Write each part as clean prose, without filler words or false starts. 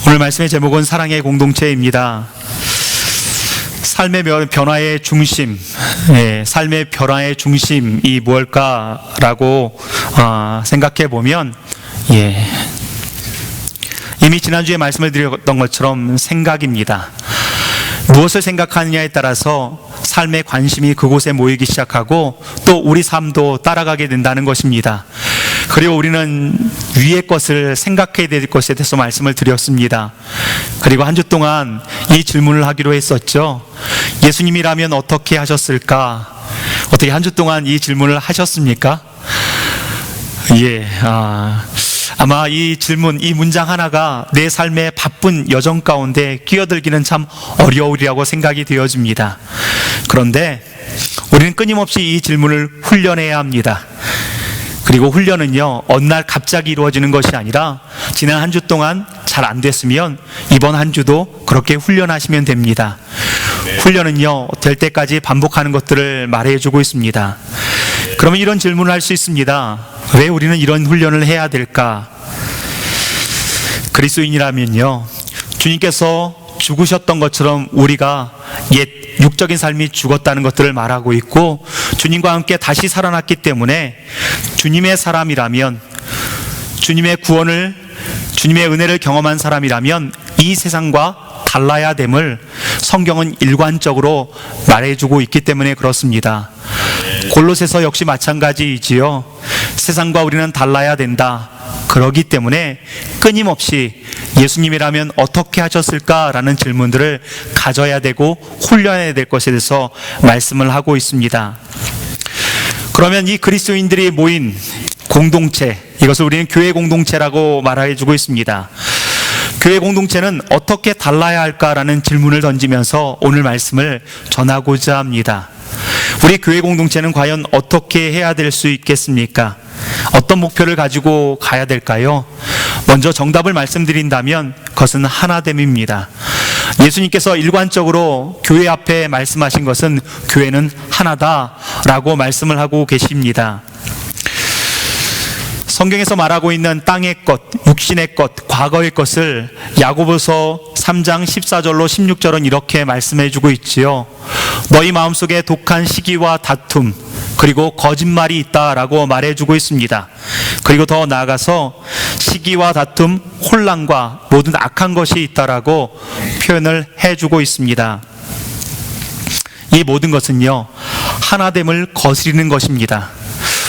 오늘 말씀의 제목은 사랑의 공동체입니다. 삶의 변화의 중심, 삶의 변화의 중심이 무엇일까라고 생각해 보면, 이미 지난주에 말씀을 드렸던 것처럼 생각입니다. 무엇을 생각하느냐에 따라서 삶의 관심이 그곳에 모이기 시작하고 또 우리 삶도 따라가게 된다는 것입니다. 그리고 우리는 위의 것을 생각해야 될 것에 대해서 말씀을 드렸습니다. 그리고 한 주 동안 이 질문을 하기로 했었죠. 예수님이라면 어떻게 하셨을까? 어떻게 한 주 동안 이 질문을 하셨습니까? 아마 이 질문, 이 문장 하나가 내 삶의 바쁜 여정 가운데 끼어들기는 참 어려우리라고 생각이 되어집니다. 그런데 우리는 끊임없이 이 질문을 훈련해야 합니다. 그리고 훈련은요, 어느 날 갑자기 이루어지는 것이 아니라 지난 한 주 동안 잘 안 됐으면 이번 한 주도 그렇게 훈련하시면 됩니다. 훈련은요, 될 때까지 반복하는 것들을 말해주고 있습니다. 그러면 이런 질문을 할 수 있습니다. 왜 우리는 이런 훈련을 해야 될까? 그리스도인이라면요, 주님께서 죽으셨던 것처럼 우리가 옛 육적인 삶이 죽었다는 것들을 말하고 있고, 주님과 함께 다시 살아났기 때문에 주님의 사람이라면, 주님의 구원을, 주님의 은혜를 경험한 사람이라면 이 세상과 달라야 됨을 성경은 일관적으로 말해주고 있기 때문에 그렇습니다. 골로새서 역시 마찬가지이지요. 세상과 우리는 달라야 된다. 그러기 때문에 끊임없이 예수님이라면 어떻게 하셨을까라는 질문들을 가져야 되고 훈련해야 될 것에 대해서 말씀을 하고 있습니다. 그러면 이 그리스도인들이 모인 공동체, 이것을 우리는 교회 공동체라고 말해주고 있습니다. 교회 공동체는 어떻게 달라야 할까라는 질문을 던지면서 오늘 말씀을 전하고자 합니다. 우리 교회 공동체는 과연 어떻게 해야 될 수 있겠습니까? 어떤 목표를 가지고 가야 될까요? 먼저 정답을 말씀드린다면 그것은 하나됨입니다. 예수님께서 일관적으로 교회 앞에 말씀하신 것은 교회는 하나다라고 말씀을 하고 계십니다. 성경에서 말하고 있는 땅의 것, 육신의 것, 과거의 것을 야고보서 3장 14절로 16절은 이렇게 말씀해 주고 있지요. 너희 마음속에 독한 시기와 다툼, 그리고 거짓말이 있다라고 말해주고 있습니다. 그리고 더 나아가서 시기와 다툼, 혼란과 모든 악한 것이 있다라고 표현을 해주고 있습니다. 이 모든 것은요, 하나됨을 거스리는 것입니다.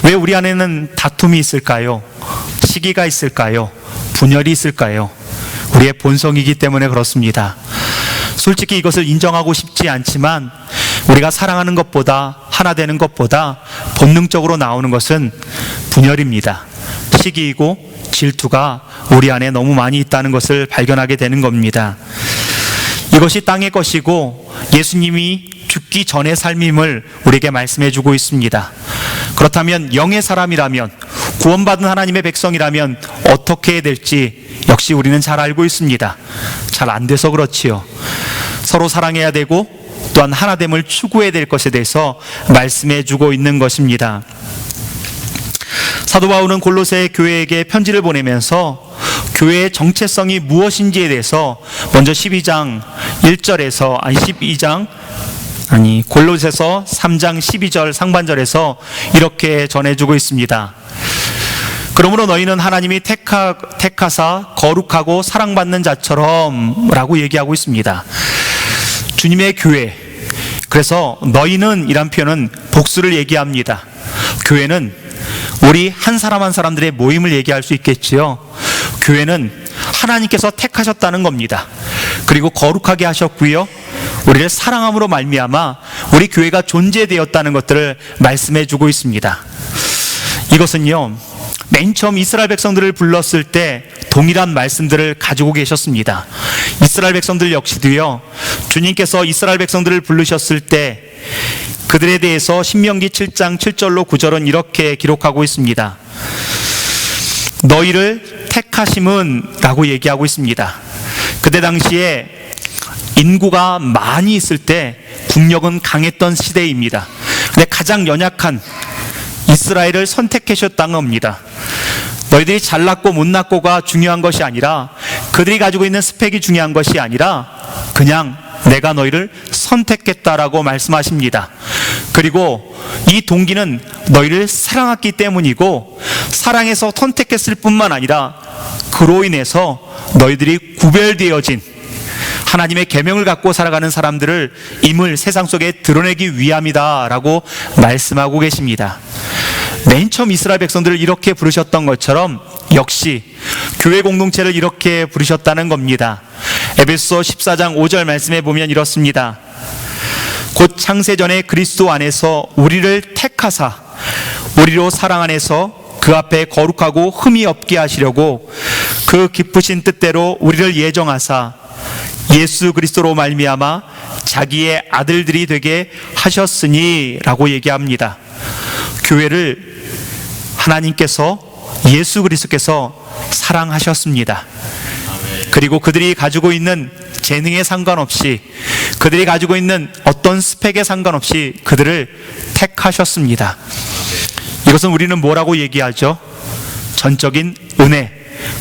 왜 우리 안에는 다툼이 있을까요? 시기가 있을까요? 분열이 있을까요? 우리의 본성이기 때문에 그렇습니다. 솔직히 이것을 인정하고 싶지 않지만 우리가 사랑하는 것보다, 하나 되는 것보다 본능적으로 나오는 것은 분열입니다. 시기이고 질투가 우리 안에 너무 많이 있다는 것을 발견하게 되는 겁니다. 이것이 땅의 것이고 예수님이 죽기 전의 삶임을 우리에게 말씀해 주고 있습니다. 그렇다면 영의 사람이라면, 구원받은 하나님의 백성이라면 어떻게 해야 될지 역시 우리는 잘 알고 있습니다. 잘 안 돼서 그렇지요. 서로 사랑해야 되고 또한 하나됨을 추구해야 될 것에 대해서 말씀해 주고 있는 것입니다. 사도 바울은 골로새 교회에게 편지를 보내면서 교회의 정체성이 무엇인지에 대해서 먼저 12장 1절에서 골로새서 3장 12절 상반절에서 이렇게 전해주고 있습니다. 그러므로 너희는 하나님이 택하사 거룩하고 사랑받는 자처럼 라고 얘기하고 있습니다. 주님의 교회, 그래서 너희는 이란 표현은 복수를 얘기합니다. 교회는 우리 한 사람 한 사람들의 모임을 얘기할 수 있겠지요. 교회는 하나님께서 택하셨다는 겁니다. 그리고 거룩하게 하셨고요, 우리를 사랑함으로 말미암아 우리 교회가 존재되었다는 것들을 말씀해 주고 있습니다. 이것은요, 맨 처음 이스라엘 백성들을 불렀을 때 동일한 말씀들을 가지고 계셨습니다. 이스라엘 백성들 역시도요, 주님께서 이스라엘 백성들을 부르셨을 때 그들에 대해서 신명기 7장 7절로 9절은 이렇게 기록하고 있습니다. 너희를 택하심은 라고 얘기하고 있습니다. 그때 당시에 인구가 많이 있을 때 국력은 강했던 시대입니다. 근데 가장 연약한 이스라엘을 선택하셨다는 겁니다. 너희들이 잘났고 못났고가 중요한 것이 아니라 그들이 가지고 있는 스펙이 중요한 것이 아니라 그냥 내가 너희를 선택했다라고 말씀하십니다. 그리고 이 동기는 너희를 사랑했기 때문이고, 사랑해서 선택했을 뿐만 아니라 그로 인해서 너희들이 구별되어진 하나님의 계명을 갖고 살아가는 사람들을 임을 세상 속에 드러내기 위함이다라고 말씀하고 계십니다. 맨 처음 이스라엘 백성들을 이렇게 부르셨던 것처럼 역시 교회 공동체를 이렇게 부르셨다는 겁니다. 에베소서 14장 5절 말씀에 보면 이렇습니다. 곧 창세전에 그리스도 안에서 우리를 택하사 우리로 사랑 안에서 그 앞에 거룩하고 흠이 없게 하시려고 그 기쁘신 뜻대로 우리를 예정하사 예수 그리스도로 말미암아 자기의 아들들이 되게 하셨으니 라고 얘기합니다. 교회를 하나님께서, 예수 그리스도께서 사랑하셨습니다. 그리고 그들이 가지고 있는 재능에 상관없이, 그들이 가지고 있는 어떤 스펙에 상관없이 그들을 택하셨습니다. 이것은 우리는 뭐라고 얘기하죠? 전적인 은혜,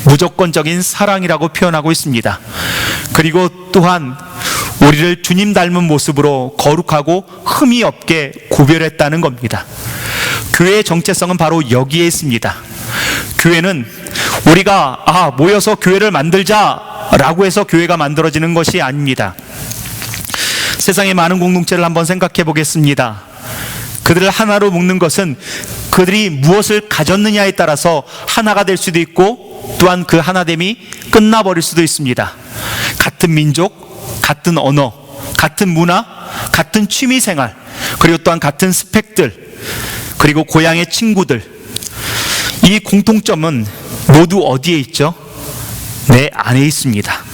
무조건적인 사랑이라고 표현하고 있습니다. 그리고 또한 우리를 주님 닮은 모습으로 거룩하고 흠이 없게 구별했다는 겁니다. 교회의 정체성은 바로 여기에 있습니다. 교회는 우리가 모여서 교회를 만들자라고 해서 교회가 만들어지는 것이 아닙니다. 세상의 많은 공동체를 한번 생각해 보겠습니다. 그들을 하나로 묶는 것은 그들이 무엇을 가졌느냐에 따라서 하나가 될 수도 있고, 또한 그 하나됨이 끝나버릴 수도 있습니다. 같은 민족, 같은 언어, 같은 문화, 같은 취미생활, 그리고 또한 같은 스펙들, 그리고 고향의 친구들, 이 공통점은 모두 어디에 있죠? 내 안에 있습니다.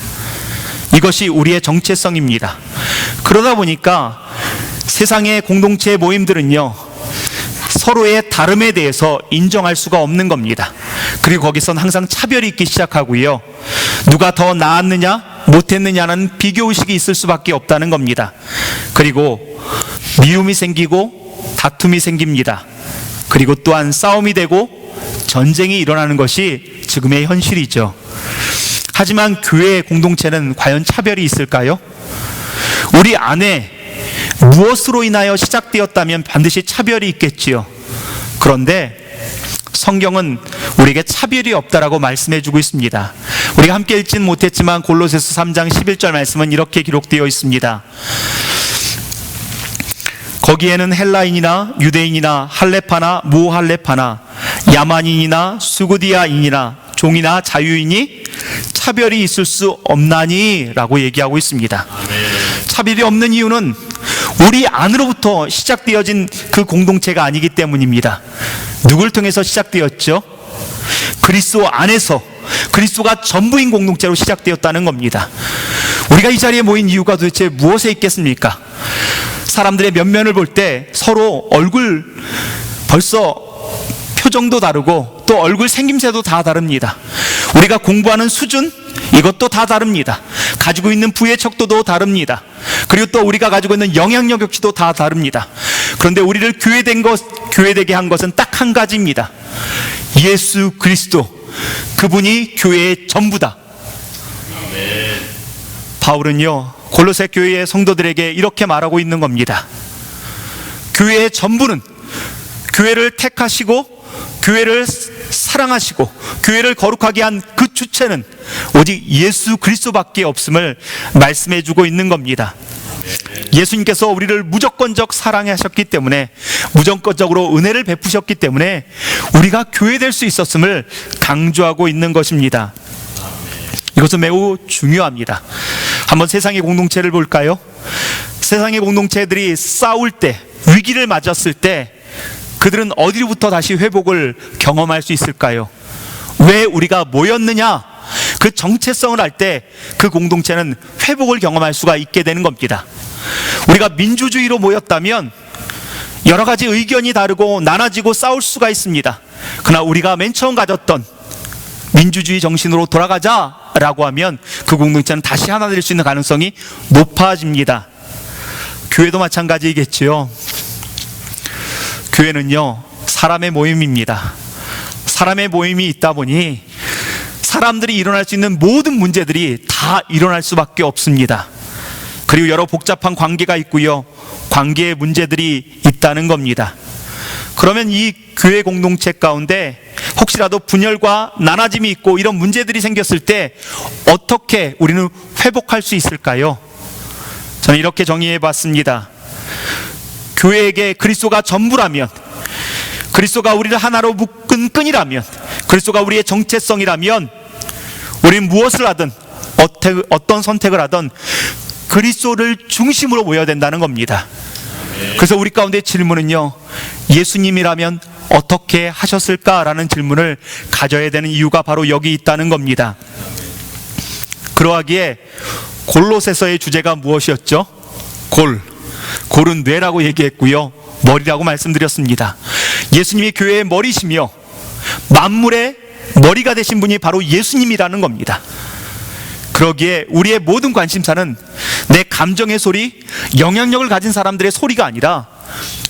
이것이 우리의 정체성입니다. 그러다 보니까 세상의 공동체 모임들은요, 서로의 다름에 대해서 인정할 수가 없는 겁니다. 그리고 거기선 항상 차별이 있기 시작하고요, 누가 더 나았느냐 못했느냐는 비교의식이 있을 수밖에 없다는 겁니다. 그리고 미움이 생기고 다툼이 생깁니다. 그리고 또한 싸움이 되고 전쟁이 일어나는 것이 지금의 현실이죠. 하지만 교회 공동체는 과연 차별이 있을까요? 우리 안에 무엇으로 인하여 시작되었다면 반드시 차별이 있겠지요. 그런데 성경은 우리에게 차별이 없다라고 말씀해주고 있습니다. 우리가 함께 읽지는 못했지만 골로새서 3장 11절 말씀은 이렇게 기록되어 있습니다. 거기에는 헬라인이나 유대인이나 할레파나 무할레파나 야만인이나 수구디아인이나 종이나 자유인이 차별이 있을 수 없나니 라고 얘기하고 있습니다. 차별이 없는 이유는 우리 안으로부터 시작되어진 그 공동체가 아니기 때문입니다. 누굴 통해서 시작되었죠? 그리스도 안에서, 그리스도가 전부인 공동체로 시작되었다는 겁니다. 우리가 이 자리에 모인 이유가 도대체 무엇에 있겠습니까? 사람들의 면면을 볼 때 서로 얼굴 벌써 표정도 다르고 또 얼굴 생김새도 다 다릅니다. 우리가 공부하는 수준, 이것도 다 다릅니다. 가지고 있는 부의 척도도 다릅니다. 그리고 또 우리가 가지고 있는 영향력 역시도 다 다릅니다. 그런데 우리를 교회되게 한 것은 딱 한 가지입니다. 예수 그리스도, 그분이 교회의 전부다. 바울은요, 골로새 교회의 성도들에게 이렇게 말하고 있는 겁니다. 교회의 전부는, 교회를 택하시고 교회를 사랑하시고 교회를 거룩하게 한 그 주체는 오직 예수 그리스도밖에 없음을 말씀해 주고 있는 겁니다. 예수님께서 우리를 무조건적 사랑하셨기 때문에, 무조건적으로 은혜를 베푸셨기 때문에 우리가 교회될 수 있었음을 강조하고 있는 것입니다. 이것은 매우 중요합니다. 한번 세상의 공동체를 볼까요? 세상의 공동체들이 싸울 때, 위기를 맞았을 때 그들은 어디로부터 다시 회복을 경험할 수 있을까요? 왜 우리가 모였느냐? 그 정체성을 알 때 그 공동체는 회복을 경험할 수가 있게 되는 겁니다. 우리가 민주주의로 모였다면 여러 가지 의견이 다르고 나눠지고 싸울 수가 있습니다. 그러나 우리가 맨 처음 가졌던 민주주의 정신으로 돌아가자라고 하면 그 공동체는 다시 하나 될 수 있는 가능성이 높아집니다. 교회도 마찬가지겠지요. 교회는요, 사람의 모임입니다. 사람의 모임이 있다 보니 사람들이 일어날 수 있는 모든 문제들이 다 일어날 수밖에 없습니다. 그리고 여러 복잡한 관계가 있고요, 관계의 문제들이 있다는 겁니다. 그러면 이 교회 공동체 가운데 혹시라도 분열과 나눠짐이 있고 이런 문제들이 생겼을 때 어떻게 우리는 회복할 수 있을까요? 저는 이렇게 정의해 봤습니다. 교회에게 그리스도가 전부라면, 그리스도가 우리를 하나로 묶은 끈이라면, 그리스도가 우리의 정체성이라면 우리는 무엇을 하든 어떤 선택을 하든 그리스도를 중심으로 모여야 된다는 겁니다. 그래서 우리 가운데 질문은요, 예수님이라면 어떻게 하셨을까라는 질문을 가져야 되는 이유가 바로 여기 있다는 겁니다. 그러하기에 골로새서의 주제가 무엇이었죠? 골은 뇌라고 얘기했고요, 머리라고 말씀드렸습니다. 예수님이 교회의 머리시며 만물의 머리가 되신 분이 바로 예수님이라는 겁니다. 그러기에 우리의 모든 관심사는 내 감정의 소리, 영향력을 가진 사람들의 소리가 아니라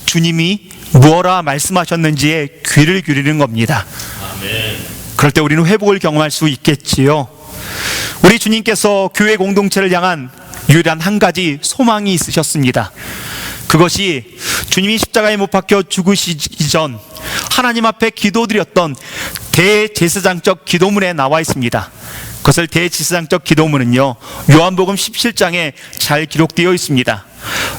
주님이 무엇라 말씀하셨는지에 귀를 기울이는 겁니다. 그럴 때 우리는 회복을 경험할 수 있겠지요. 우리 주님께서 교회 공동체를 향한 유일한 한 가지 소망이 있으셨습니다. 그것이 주님이 십자가에 못 박혀 죽으시기 전 하나님 앞에 기도드렸던 대제사장적 기도문에 나와 있습니다. 그것을 대제사장적 기도문은요, 요한복음 17장에 잘 기록되어 있습니다.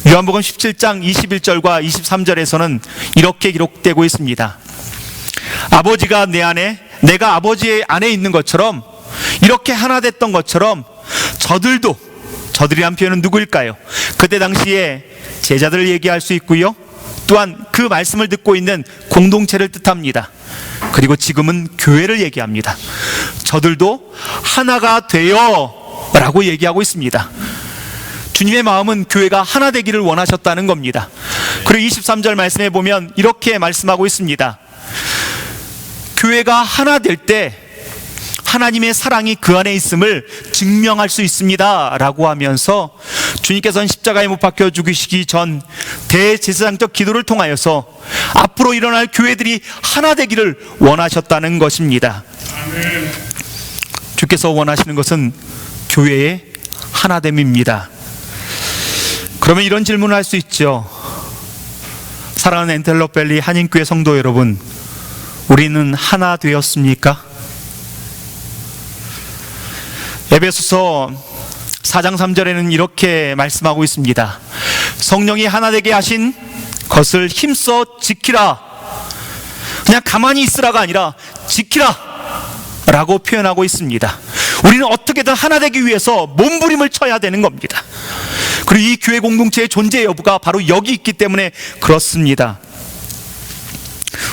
요한복음 17장 21절과 23절에서는 이렇게 기록되고 있습니다. 아버지가 내 안에, 내가 아버지의 안에 있는 것처럼, 이렇게 하나 됐던 것처럼 저들이란 표현은 누구일까요? 그때 당시에 제자들을 얘기할 수 있고요, 또한 그 말씀을 듣고 있는 공동체를 뜻합니다. 그리고 지금은 교회를 얘기합니다. 저들도 하나가 되어 라고 얘기하고 있습니다. 주님의 마음은 교회가 하나 되기를 원하셨다는 겁니다. 그리고 23절 말씀에 보면 이렇게 말씀하고 있습니다. 교회가 하나 될 때 하나님의 사랑이 그 안에 있음을 증명할 수 있습니다 라고 하면서 주님께서는 십자가에 못 박혀 죽으시기 전 대제사장적 기도를 통하여서 앞으로 일어날 교회들이 하나 되기를 원하셨다는 것입니다. 아멘. 주께서 원하시는 것은 교회의 하나됨입니다. 그러면 이런 질문을 할 수 있죠. 사랑하는 엔텔러밸리 한인교회 성도 여러분, 우리는 하나 되었습니까? 에베소서 4장 3절에는 이렇게 말씀하고 있습니다. 성령이 하나 되게 하신 것을 힘써 지키라. 그냥 가만히 있으라가 아니라 지키라 라고 표현하고 있습니다. 우리는 어떻게든 하나 되기 위해서 몸부림을 쳐야 되는 겁니다. 그리고 이 교회 공동체의 존재 여부가 바로 여기 있기 때문에 그렇습니다.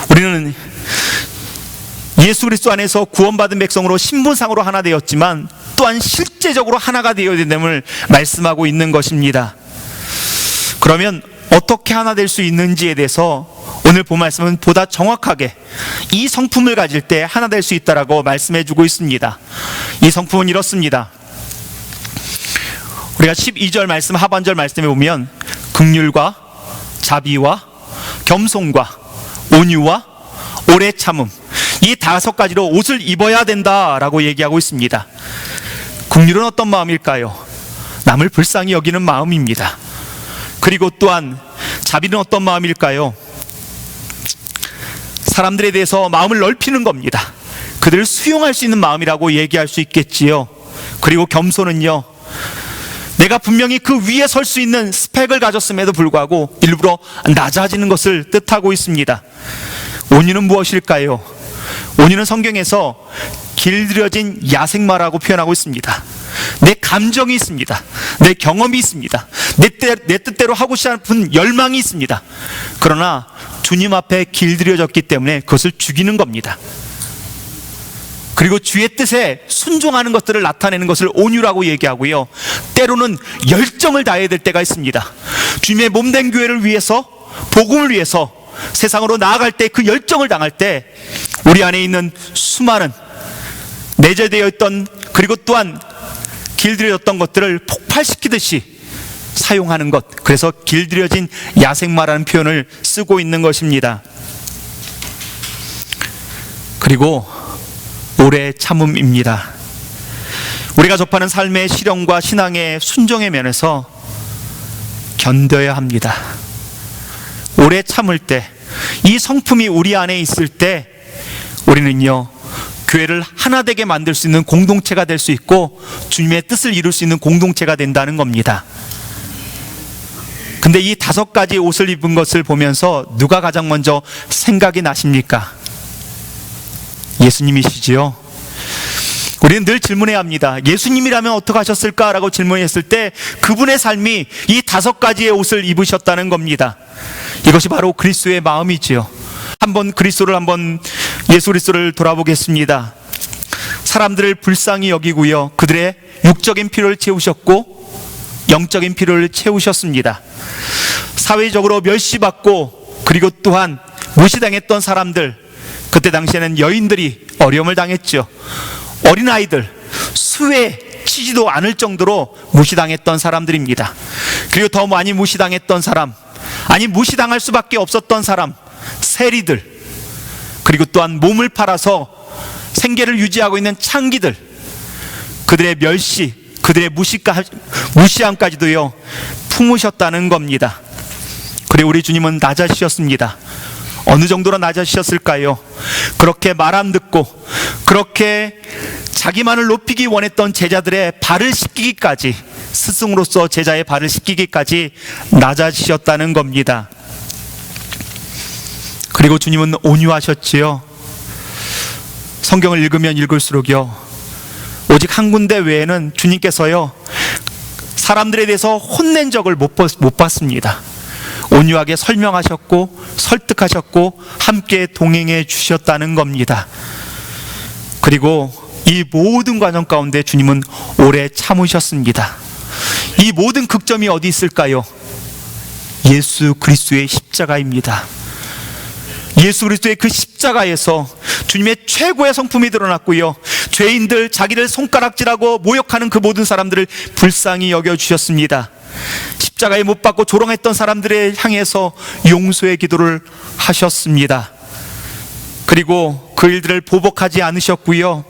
우리는 예수 그리스도 안에서 구원받은 백성으로 신분상으로 하나 되었지만 또한 실제적으로 하나가 되어야 된다는 말씀하고 있는 것입니다. 그러면 어떻게 하나 될 수 있는지에 대해서 오늘 본 말씀은 보다 정확하게 이 성품을 가질 때 하나 될 수 있다라고 말씀해 주고 있습니다. 이 성품은 이렇습니다. 우리가 12절 말씀 하반절 말씀에 보면 긍휼과 자비와 겸손과 온유와 오래 참음, 이 5가지로 옷을 입어야 된다라고 얘기하고 있습니다. 긍휼은 어떤 마음일까요? 남을 불쌍히 여기는 마음입니다. 그리고 또한 자비는 어떤 마음일까요? 사람들에 대해서 마음을 넓히는 겁니다. 그들을 수용할 수 있는 마음이라고 얘기할 수 있겠지요. 그리고 겸손은요, 내가 분명히 그 위에 설 수 있는 스펙을 가졌음에도 불구하고 일부러 낮아지는 것을 뜻하고 있습니다. 온유는 무엇일까요? 온유는 성경에서 길들여진 야생마라고 표현하고 있습니다. 내 감정이 있습니다. 내 경험이 있습니다. 내 뜻대로 하고 싶은 열망이 있습니다. 그러나 주님 앞에 길들여졌기 때문에 그것을 죽이는 겁니다. 그리고 주의 뜻에 순종하는 것들을 나타내는 것을 온유라고 얘기하고요, 때로는 열정을 다해야 될 때가 있습니다. 주님의 몸된 교회를 위해서, 복음을 위해서 세상으로 나아갈 때 그 열정을 당할 때 우리 안에 있는 수많은 내재되어 있던, 그리고 또한 길들여졌던 것들을 폭발시키듯이 사용하는 것, 그래서 길들여진 야생마라는 표현을 쓰고 있는 것입니다. 그리고 오래 참음입니다. 우리가 접하는 삶의 실현과 신앙의 순종의 면에서 견뎌야 합니다. 오래 참을 때, 이 성품이 우리 안에 있을 때 우리는요, 교회를 하나 되게 만들 수 있는 공동체가 될 수 있고 주님의 뜻을 이룰 수 있는 공동체가 된다는 겁니다. 근데 이 5가지 옷을 입은 것을 보면서 누가 가장 먼저 생각이 나십니까? 예수님이시지요. 우리는 늘 질문해야 합니다. 예수님이라면 어떻게 하셨을까라고 질문했을 때 그분의 삶이 이 5가지의 옷을 입으셨다는 겁니다. 이것이 바로 그리스도의 마음이지요. 예수 그리스도를 돌아보겠습니다. 사람들을 불쌍히 여기고요, 그들의 육적인 필요를 채우셨고 영적인 필요를 채우셨습니다. 사회적으로 멸시받고 그리고 또한 무시당했던 사람들, 그때 당시에는 여인들이 어려움을 당했죠. 어린아이들, 수에 치지도 않을 정도로 무시당했던 사람들입니다. 그리고 더 많이 무시당했던 사람, 아니 무시당할 수밖에 없었던 사람, 세리들, 그리고 또한 몸을 팔아서 생계를 유지하고 있는 창기들, 그들의 멸시, 그들의 무시함까지도요 품으셨다는 겁니다. 그리고 우리 주님은 낮아지셨습니다. 어느 정도로 낮아지셨을까요? 그렇게 말 안 듣고 그렇게 자기만을 높이기 원했던 제자들의 발을 씻기기까지, 스승으로서 제자의 발을 씻기기까지 낮아지셨다는 겁니다. 그리고 주님은 온유하셨지요. 성경을 읽으면 읽을수록요, 오직 한 군데 외에는 주님께서요 사람들에 대해서 혼낸 적을 못 봤습니다. 온유하게 설명하셨고 설득하셨고 함께 동행해 주셨다는 겁니다. 그리고 이 모든 과정 가운데 주님은 오래 참으셨습니다. 이 모든 극점이 어디 있을까요? 예수 그리스도의 십자가입니다. 예수 그리스도의 그 십자가에서 주님의 최고의 성품이 드러났고요, 죄인들, 자기를 손가락질하고 모욕하는 그 모든 사람들을 불쌍히 여겨주셨습니다. 십자가에 못 박고 조롱했던 사람들을 향해서 용서의 기도를 하셨습니다. 그리고 그 일들을 보복하지 않으셨고요,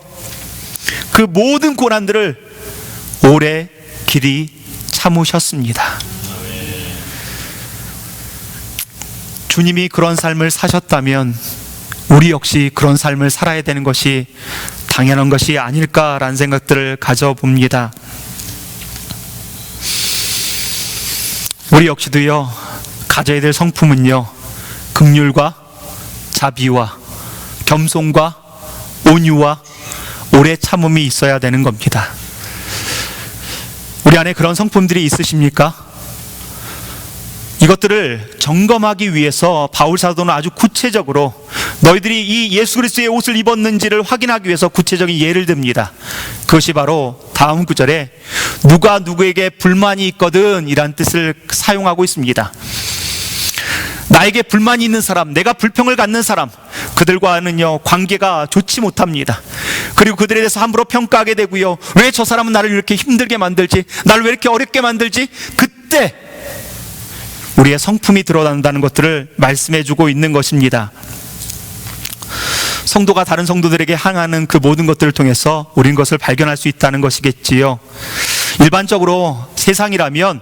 그 모든 고난들을 오래 길이 참으셨습니다. 주님이 그런 삶을 사셨다면 우리 역시 그런 삶을 살아야 되는 것이 당연한 것이 아닐까라는 생각들을 가져봅니다. 우리 역시도요, 가져야 될 성품은요, 긍휼과 자비와 겸손과 온유와 오래 참음이 있어야 되는 겁니다. 우리 안에 그런 성품들이 있으십니까? 이것들을 점검하기 위해서 바울 사도는 아주 구체적으로 너희들이 이 예수 그리스도의 옷을 입었는지를 확인하기 위해서 구체적인 예를 듭니다. 그것이 바로 다음 구절에 누가 누구에게 불만이 있거든 이란 뜻을 사용하고 있습니다. 나에게 불만이 있는 사람, 내가 불평을 갖는 사람, 그들과는요 관계가 좋지 못합니다. 그리고 그들에 대해서 함부로 평가하게 되고요, 왜 저 사람은 나를 이렇게 힘들게 만들지, 나를 왜 이렇게 어렵게 만들지, 그때 우리의 성품이 드러난다는 것들을 말씀해주고 있는 것입니다. 성도가 다른 성도들에게 향하는 그 모든 것들을 통해서 우리는 것을 발견할 수 있다는 것이겠지요. 일반적으로 세상이라면,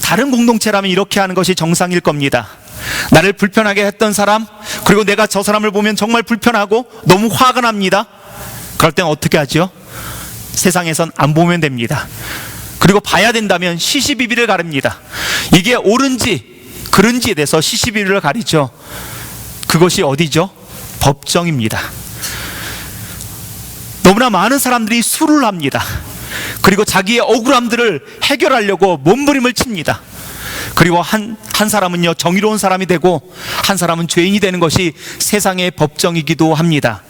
다른 공동체라면 이렇게 하는 것이 정상일 겁니다. 나를 불편하게 했던 사람, 그리고 내가 저 사람을 보면 정말 불편하고 너무 화가 납니다. 그럴 땐 어떻게 하죠? 세상에선 안 보면 됩니다. 그리고 봐야 된다면 시시비비를 가립니다. 이게 옳은지 그른지에 대해서 시시비비를 가리죠. 그것이 어디죠? 법정입니다. 너무나 많은 사람들이 술을 합니다. 그리고 자기의 억울함들을 해결하려고 몸부림을 칩니다. 그리고 한 사람은요 정의로운 사람이 되고 한 사람은 죄인이 되는 것이 세상의 법정이기도 합니다.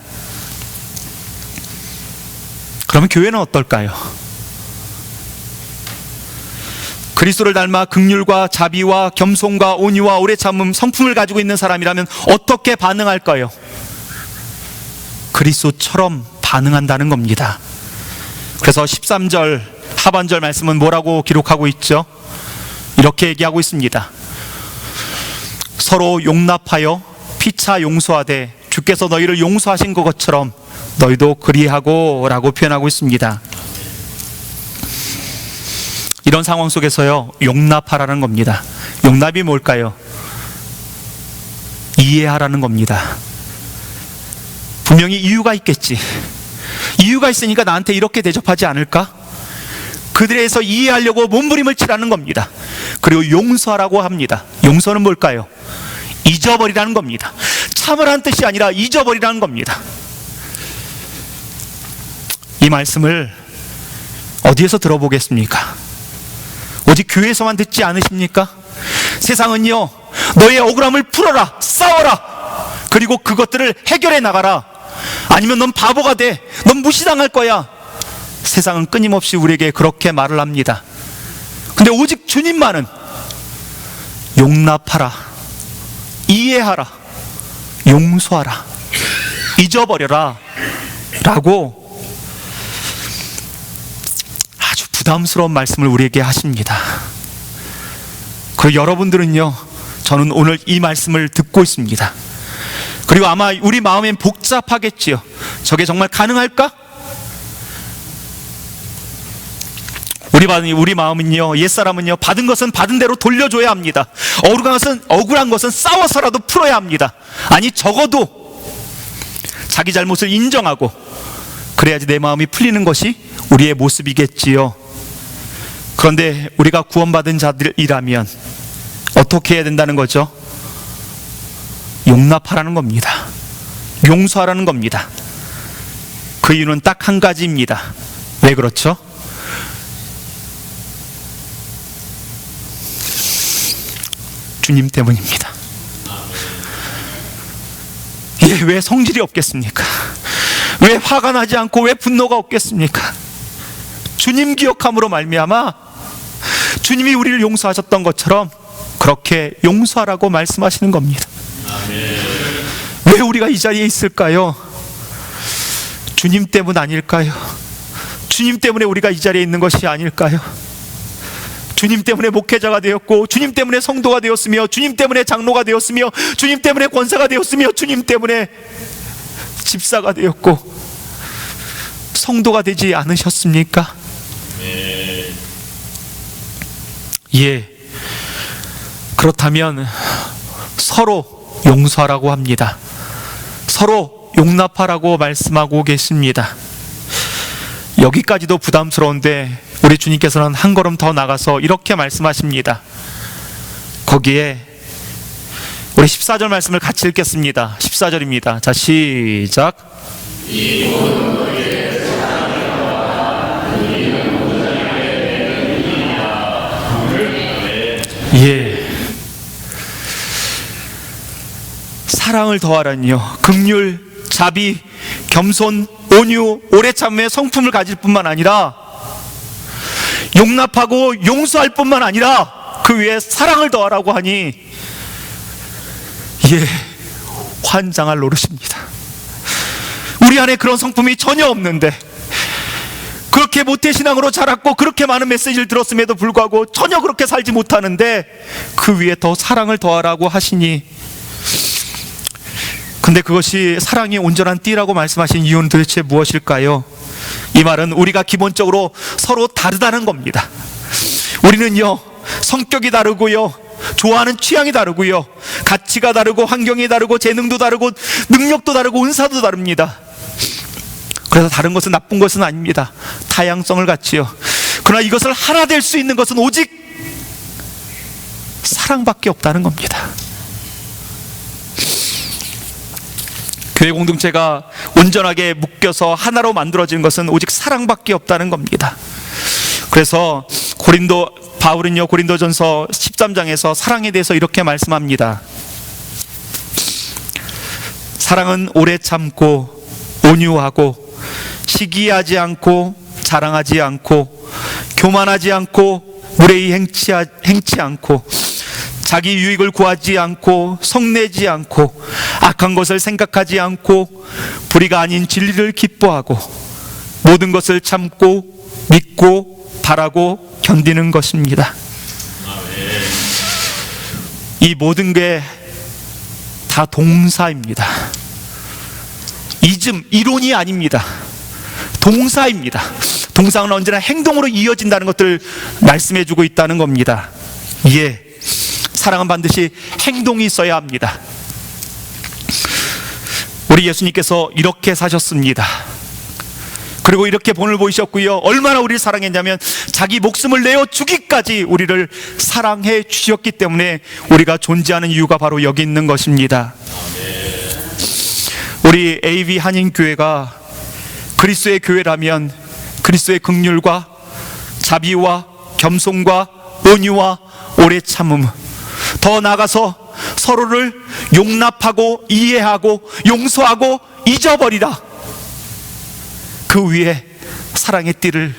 그러면 교회는 어떨까요? 그리스도를 닮아 긍휼과 자비와 겸손과 온유와 오래 참음 성품을 가지고 있는 사람이라면 어떻게 반응할까요? 그리스도처럼 반응한다는 겁니다. 그래서 13절 하반절 말씀은 뭐라고 기록하고 있죠? 이렇게 얘기하고 있습니다. 서로 용납하여 피차 용서하되 주께서 너희를 용서하신 것처럼 너희도 그리하고 라고 표현하고 있습니다. 이런 상황 속에서요, 용납하라는 겁니다. 용납이 뭘까요? 이해하라는 겁니다. 분명히 이유가 있겠지. 이유가 있으니까 나한테 이렇게 대접하지 않을까? 그들에 대해서 이해하려고 몸부림을 치라는 겁니다. 그리고 용서하라고 합니다. 용서는 뭘까요? 잊어버리라는 겁니다. 참으라는 뜻이 아니라 잊어버리라는 겁니다. 이 말씀을 어디에서 들어보겠습니까? 오직 교회에서만 듣지 않으십니까? 세상은요, 너의 억울함을 풀어라, 싸워라, 그리고 그것들을 해결해 나가라. 아니면 넌 바보가 돼, 넌 무시당할 거야. 세상은 끊임없이 우리에게 그렇게 말을 합니다. 근데 오직 주님만은 용납하라, 이해하라, 용서하라, 잊어버려라 라고 아주 부담스러운 말씀을 우리에게 하십니다. 그리고 여러분들은요, 저는 오늘 이 말씀을 듣고 있습니다. 그리고 아마 우리 마음엔 복잡하겠지요. 저게 정말 가능할까? 우리 마음은요, 옛사람은요, 받은 것은 받은 대로 돌려줘야 합니다. 억울한 것은 싸워서라도 풀어야 합니다. 아니, 적어도 자기 잘못을 인정하고 그래야지 내 마음이 풀리는 것이 우리의 모습이겠지요. 그런데 우리가 구원받은 자들이라면 어떻게 해야 된다는 거죠? 용납하라는 겁니다. 용서하라는 겁니다. 그 이유는 딱 한 가지입니다. 왜 그렇죠? 주님 때문입니다. 왜 성질이 없겠습니까? 왜 화가 나지 않고 왜 분노가 없겠습니까? 주님 기억함으로 말미암아 주님이 우리를 용서하셨던 것처럼 그렇게 용서하라고 말씀하시는 겁니다. 왜 우리가 이 자리에 있을까요? 주님 때문 아닐까요? 주님 때문에 우리가 이 자리에 있는 것이 아닐까요? 주님 때문에 목회자가 되었고, 주님 때문에 성도가 되었으며, 주님 때문에 장로가 되었으며, 주님 때문에 권사가 되었으며, 주님 때문에 집사가 되었고 성도가 되지 않으셨습니까? 예. 그렇다면 서로 용서하라고 합니다. 서로 용납하라고 말씀하고 계십니다. 여기까지도 부담스러운데 우리 주님께서는 한 걸음 더 나가서 이렇게 말씀하십니다. 거기에 우리 14절 말씀을 같이 읽겠습니다. 14절입니다. 자, 시작. 예. 사랑을 더하라니요. 긍휼, 자비, 겸손, 온유, 오래 참음의 성품을 가질 뿐만 아니라 용납하고 용서할 뿐만 아니라 그 위에 사랑을 더하라고 하니, 예, 환장할 노릇입니다. 우리 안에 그런 성품이 전혀 없는데, 그렇게 모태신앙으로 자랐고 그렇게 많은 메시지를 들었음에도 불구하고 전혀 그렇게 살지 못하는데 그 위에 더 사랑을 더하라고 하시니, 근데 그것이 사랑이 온전한 띠라고 말씀하신 이유는 도대체 무엇일까요? 이 말은 우리가 기본적으로 서로 다르다는 겁니다. 우리는요, 성격이 다르고요, 좋아하는 취향이 다르고요, 가치가 다르고 환경이 다르고 재능도 다르고 능력도 다르고 은사도 다릅니다. 그래서 다른 것은 나쁜 것은 아닙니다. 다양성을 갖지요. 그러나 이것을 하나 될 수 있는 것은 오직 사랑밖에 없다는 겁니다. 교회 공동체가 온전하게 묶여서 하나로 만들어진 것은 오직 사랑밖에 없다는 겁니다. 그래서 바울은요, 고린도전서 13장에서 사랑에 대해서 이렇게 말씀합니다. 사랑은 오래 참고 온유하고 시기하지 않고 자랑하지 않고 교만하지 않고 무례히 행치 않고 자기 유익을 구하지 않고 성내지 않고 악한 것을 생각하지 않고 불의가 아닌 진리를 기뻐하고 모든 것을 참고 믿고 바라고 견디는 것입니다. 이 모든 게 다 동사입니다. 이즘, 이론이 아닙니다. 동사입니다. 동사는 언제나 행동으로 이어진다는 것들을 말씀해 주고 있다는 겁니다. 예, 사랑은 반드시 행동이 있어야 합니다. 우리 예수님께서 이렇게 사셨습니다. 그리고 이렇게 본을 보이셨고요, 얼마나 우리를 사랑했냐면 자기 목숨을 내어 주기까지 우리를 사랑해 주셨기 때문에 우리가 존재하는 이유가 바로 여기 있는 것입니다. 우리 AV 한인교회가 그리스도의 교회라면 그리스도의 긍휼과 자비와 겸손과 온유와 오래 참음, 더 나아가서 서로를 용납하고 이해하고 용서하고 잊어버리라, 그 위에 사랑의 띠를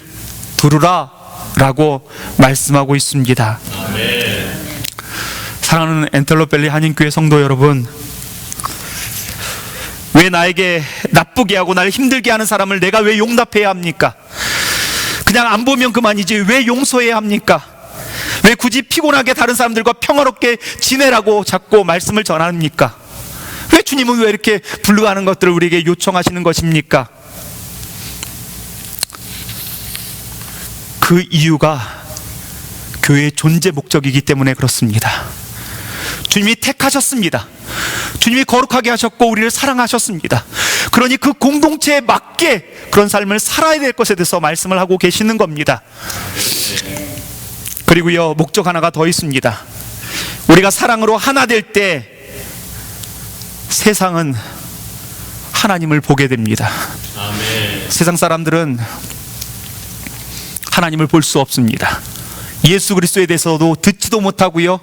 두르라 라고 말씀하고 있습니다. 사랑하는 엔텔로밸리 한인교회 성도 여러분, 왜 나에게 나쁘게 하고 나를 힘들게 하는 사람을 내가 왜 용납해야 합니까? 그냥 안 보면 그만이지 왜 용서해야 합니까? 왜 굳이 피곤하게 다른 사람들과 평화롭게 지내라고 자꾸 말씀을 전합니까? 왜 주님은 왜 이렇게 불러가는 것들을 우리에게 요청하시는 것입니까? 그 이유가 교회의 존재 목적이기 때문에 그렇습니다. 주님이 택하셨습니다. 주님이 거룩하게 하셨고 우리를 사랑하셨습니다. 그러니 그 공동체에 맞게 그런 삶을 살아야 될 것에 대해서 말씀을 하고 계시는 겁니다. 그리고요, 목적 하나가 더 있습니다. 우리가 사랑으로 하나 될 때 세상은 하나님을 보게 됩니다. 세상 사람들은 하나님을 볼 수 없습니다. 예수 그리스도에 대해서도 듣지도 못하고요,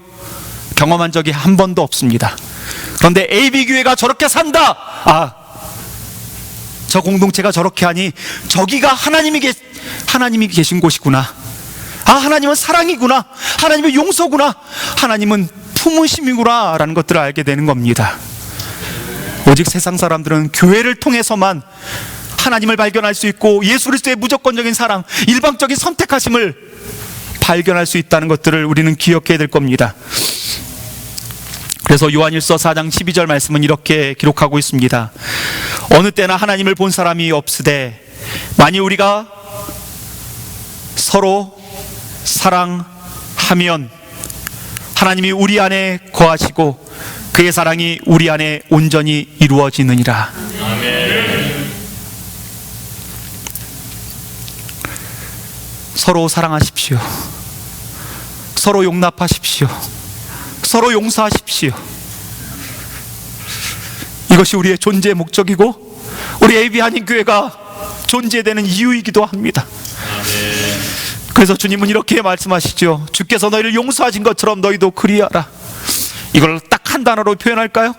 경험한 적이 한 번도 없습니다. 그런데 AB교회가 저렇게 산다, 아, 저 공동체가 저렇게 하니 저기가 하나님이 계신 곳이구나, 아, 하나님은 사랑이구나, 하나님은 용서구나, 하나님은 품으심이구나 라는 것들을 알게 되는 겁니다. 오직 세상 사람들은 교회를 통해서만 하나님을 발견할 수 있고 예수 그리스도의 무조건적인 사랑, 일방적인 선택하심을 발견할 수 있다는 것들을 우리는 기억해야 될 겁니다. 그래서 요한일서 4장 12절 말씀은 이렇게 기록하고 있습니다. 어느 때나 하나님을 본 사람이 없으되 만일 우리가 서로 사랑하면 하나님이 우리 안에 거하시고 그의 사랑이 우리 안에 온전히 이루어지느니라. 아멘. 서로 사랑하십시오. 서로 용납하십시오. 서로 용서하십시오. 이것이 우리의 존재의 목적이고 우리 AB 한인교회가 존재되는 이유이기도 합니다. 그래서 주님은 이렇게 말씀하시죠. 주께서 너희를 용서하신 것처럼 너희도 그리하라. 이걸 딱 한 단어로 표현할까요?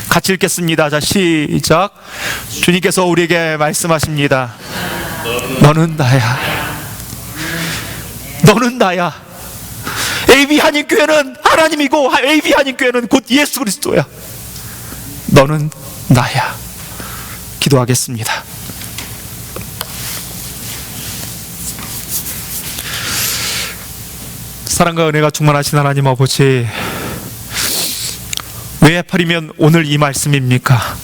같이 읽겠습니다. 자, 시작. 주님께서 우리에게 말씀하십니다. 너는 나야. 너는 나야. AB 한인교회는 하나님이고 AB 한인교회는 곧 예수 그리스도야. 너는 나야. 기도하겠습니다. 사랑과 은혜가 충만하신 하나님 아버지, 왜 하필이면 오늘 이 말씀입니까?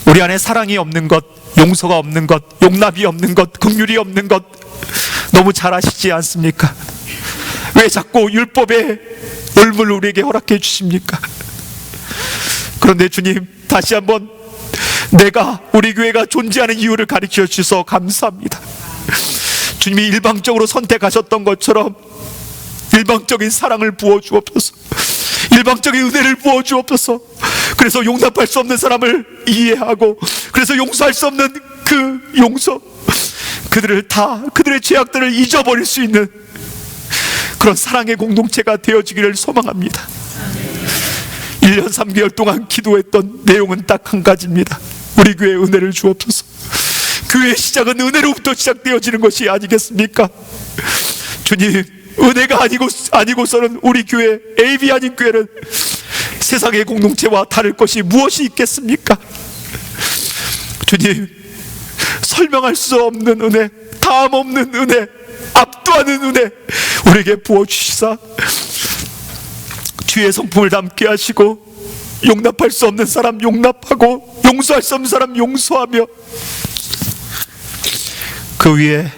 우리 안에 사랑이 없는 것, 용서가 없는 것, 용납이 없는 것, 긍휼이 없는 것 너무 잘 아시지 않습니까? 왜 자꾸 율법의 올무를 우리에게 허락해 주십니까? 그런데 주님, 다시 한번 내가 우리 교회가 존재하는 이유를 가르쳐 주셔서 감사합니다. 주님이 일방적으로 선택하셨던 것처럼 일방적인 사랑을 부어주옵소서. 일방적인 은혜를 부어주옵소서. 그래서 용납할 수 없는 사람을 이해하고, 그래서 용서할 수 없는 그 용서, 그들을 다 그들의 죄악들을 잊어버릴 수 있는 그런 사랑의 공동체가 되어지기를 소망합니다. 1년 3개월 동안 기도했던 내용은 딱 한 가지입니다. 우리 교회에 은혜를 주옵소서. 교회의 시작은 은혜로부터 시작되어지는 것이 아니겠습니까? 주님, 은혜가 아니고서는 우리 교회 AB 한인교회는 세상의 공동체와 다를 것이 무엇이 있겠습니까? 주님, 설명할 수 없는 은혜, 다음 없는 은혜, 압도하는 은혜 우리에게 부어주시사 주의 성품을 담게 하시고 용납할 수 없는 사람 용납하고 용서할 수 없는 사람 용서하며 그 위에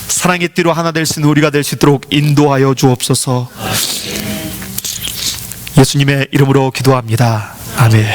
사랑의 띠로 하나 될 수 있는 우리가 될 수 있도록 인도하여 주옵소서. 예수님의 이름으로 기도합니다. 아멘.